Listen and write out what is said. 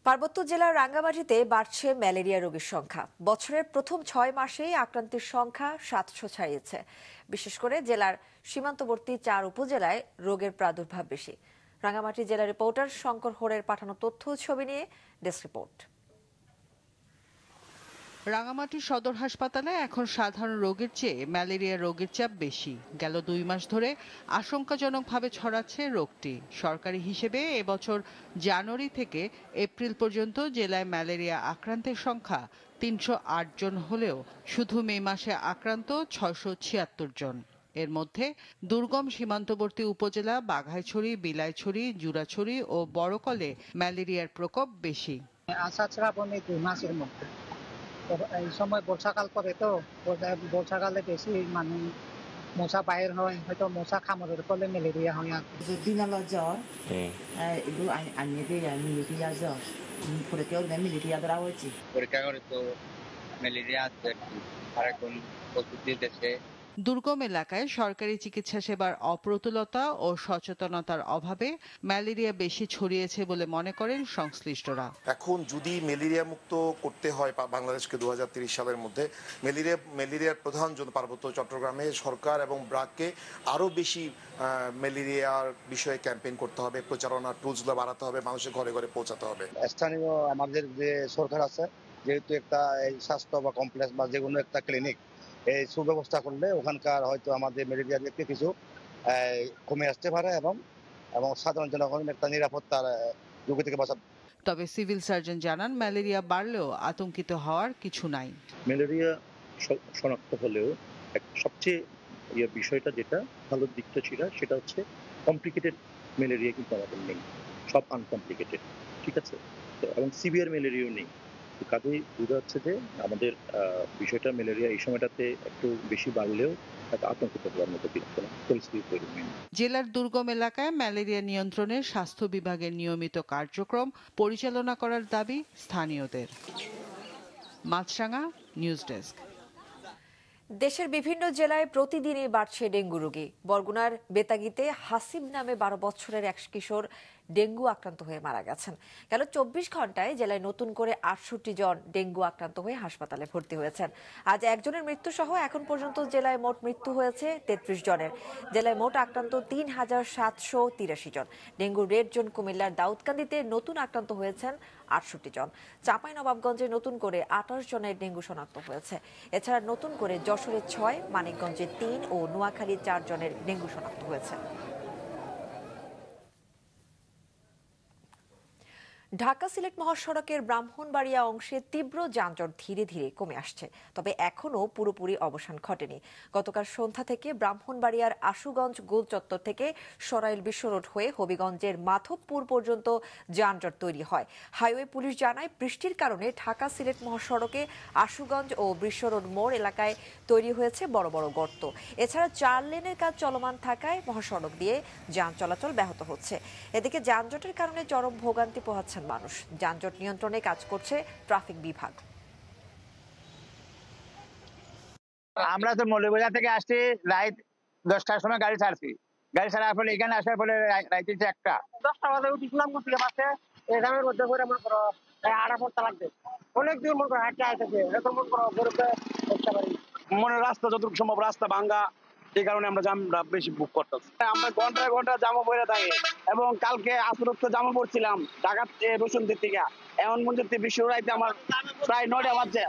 পার্বত্য জেলার রাঙ্গামাটিতে বাড়ছে ম্যালেরিয়া রোগীর সংখ্যা। বছরের প্রথম 6 মাসেই আক্রান্তের সংখ্যা 700 ছাড়িয়েছে। বিশেষ করে জেলার সীমান্তবর্তী 4 উপজেলায় রোগের প্রাদুর্ভাব বেশি। রাঙ্গামাটি জেলা রিপোর্টার শঙ্কর হোরের পাঠানো তথ্য ও ছবি নিয়ে ডেস্ক রিপোর্ট। রাঙ্গামাটি সদর হাসপাতালে এখন সাধারণ রোগের চেয়ে ম্যালেরিয়া রোগের চাপ বেশি। গেল 2 মাস ধরে আশঙ্কাজনকভাবে ছড়াচ্ছে রোগটি। সরকারি হিসেবে এবছর জানুয়ারি থেকে এপ্রিল পর্যন্ত জেলায় ম্যালেরিয়া আক্রান্তের সংখ্যা 308 জন হলেও শুধু মে মাসে আক্রান্ত 676 জন। এর মধ্যে দুর্গম সীমান্তবর্তী উপজেলা বাঘাইছড়ি, বিলাইছড়ি, জুরাছড়ি ও বড়কলে ম্যালেরিয়ার প্রকোপ বেশি। আষাঢ় শ্রাবণে 2 মাসের মধ্যে এই সময় বর্ষাকাল পরে, তো বর্ষাকালে বেশি মানে মশা বাইর হয়, হয়তো মশা কামড়ের ফলে ম্যালেরিয়া হয়। আর যদি নালা জ্বর এগুলো আনিয়ে দিয়ে ম্যালেরিয়া জ্বর পরীক্ষা ম্যালেরিয়া ধরা হয়েছে। পরীক্ষা করে তো ম্যালেরিয়া আছে আর এখন প্রস্তুতি দেশে। দুর্গম এলাকায় সরকারি চিকিৎসা সেবার অপ্রতুলতা ও সচেতনতার অভাবে ম্যালেরিয়া বেশি ছড়িয়েছে বলে মনে করেন সংশ্লিষ্টরা। এখন যদি ম্যালেরিয়া মুক্ত করতে হয় বাংলাদেশকে 2030 সালের মধ্যে, ম্যালেরিয়ার প্রধান জন্য পার্বত্য চট্টগ্রামে সরকার এবং ব্র্যাককে আরো বেশি ম্যালেরিয়ার বিষয়ে ক্যাম্পেইন করতে হবে, প্রচারণা টুলসগুলো বাড়াতে হবে, মানুষের ঘরে ঘরে পৌঁছাতে হবে। স্থানীয় আমাদের যে সরকার আছে, যেহেতু একটা এই স্বাস্থ্য বা কমপ্লেক্স বা যে কোনো একটা ক্লিনিক এই সুব্যবস্থা করলে ওখানকার হয়তো আমাদের ম্যালেরিয়া দেখতে কিছু কমে আসতে পারে এবং সাধারণ জনগণের একটা নিরাপত্তার ঝুঁকি থেকে বাঁচা। তবে সিভিল সার্জন জানান, ম্যালেরিয়া বাড়লেও আতঙ্কিত হওয়ার কিছু নাই। ম্যালেরিয়া শনাক্ত হলেও সবচেয়ে বিষয়টা যেটা ভালো দিকটা ছিল সেটা হচ্ছে কমপ্লিকেটেড ম্যালেরিয়া কিন্তু আমাদের নেই, সব আনকমপ্লিকেটেড, ঠিক আছে, এবং সিভিয়ার ম্যালেরিয়াও নেই। কাজেই বোঝা যাচ্ছে যে আমাদের বিষয়টা ম্যালেরিয়া এই সময়টাতে একটু বেশি বাড়লেও আতঙ্কিত হওয়ার মতো পরিস্থিতি তৈরি হয়নি। জেলার দুর্গম এলাকায় ম্যালেরিয়া নিয়ন্ত্রণে স্বাস্থ্য বিভাগের নিয়মিত কার্যক্রম পরিচালনা করার দাবি স্থানীয়দের। মাছরাঙা, নিউজ ডেস্ক। দেশের বিভিন্ন জেলায় প্রতিদিনই বাড়ছে ডেঙ্গু রোগী। বরগুনার বেতাগীতে হাসিব নামে 12 বছরের এক কিশোর ডেঙ্গু আক্রান্ত হয়ে মারা গেছেন। গেল 24 ঘন্টায় জেলায় নতুন করে 68 জন ডেঙ্গু আক্রান্ত হয়ে হাসপাতালে ভর্তি হয়েছেন। আজ একজনের মৃত্যু সহ এখন পর্যন্ত জেলায় মোট মৃত্যু হয়েছে 33 জনের। জেলায় মোট আক্রান্ত 3783 জন। ডেঙ্গুর রেড জোন কুমিল্লার দাউদকান্দিতে নতুন আক্রান্ত হয়েছেন 68 জন। চাঁপাইনবাবগঞ্জে নতুন করে 28 জনের ডেঙ্গু শনাক্ত হয়েছে। এছাড়া নতুন করে যশোরে 6, মানিকগঞ্জে 3 ও নোয়াখালী 4 জনের ডেঙ্গু শনাক্ত হয়েছে। ঢাকা সিলেট মহাসড়কের ব্রাহ্মণবাড়িয়া অংশে তীব্র যানজট ধীরে ধীরে কমে আসছে, তবে এখনও পুরোপুরি অবসান ঘটেনি। গতকাল সন্ধ্যা থেকে ব্রাহ্মণবাড়িয়ার আশুগঞ্জ গোল চত্বর থেকে সরাইল বিশ্ব রোড হয়ে হবিগঞ্জের মাধবপুর পর্যন্ত যানজট তৈরি হয়। হাইওয়ে পুলিশ জানায়, বৃষ্টির কারণে ঢাকা সিলেট মহাসড়কে আশুগঞ্জ ও বিশ্ব রোড মোড় এলাকায় তৈরি হয়েছে বড় বড় গর্ত। এছাড়া 4 লেনের কাজ চলমান থাকায় মহাসড়ক দিয়ে যান চলাচল ব্যাহত হচ্ছে। এদিকে যানজটের কারণে চরম ভোগান্তি পোহাচ্ছেন মানুষ। যানজট নিয়ন্ত্রণে কাজ করছে ট্রাফিক বিভাগ। আমরা তো মৌলভীবাজার থেকে আসছি রাত 10টার সময় গাড়ি ছাড়ছি। গাড়ি ছাড়ার ফলে এখানে আসার ফলে রাইতে 1টা 10টা বাজে উঠেছিলাম থেকে বাসে এখানের মধ্যে করে মনে করো 8 ঘন্টা লাগবে। অনেক দূর মনে করো হাঁটতে আসতেছে, এরকম মনে করো গরুতে করতে পারি। মনে রাস্তা যতটুকু সম্ভব রাস্তা ভাঙ্গা, এই কারণে আমরা জামটা বেশি বুক করতেছি। আমরা ঘন্টায় ঘন্টা জামা পরে থাকি এবং কালকে আসরতে জামা পড়ছিলাম ঢাকা বসুন্ধীর থেকে, এমন মন্দির বিশ্ব রাইতে আমার প্রায় 9টা বাজছে।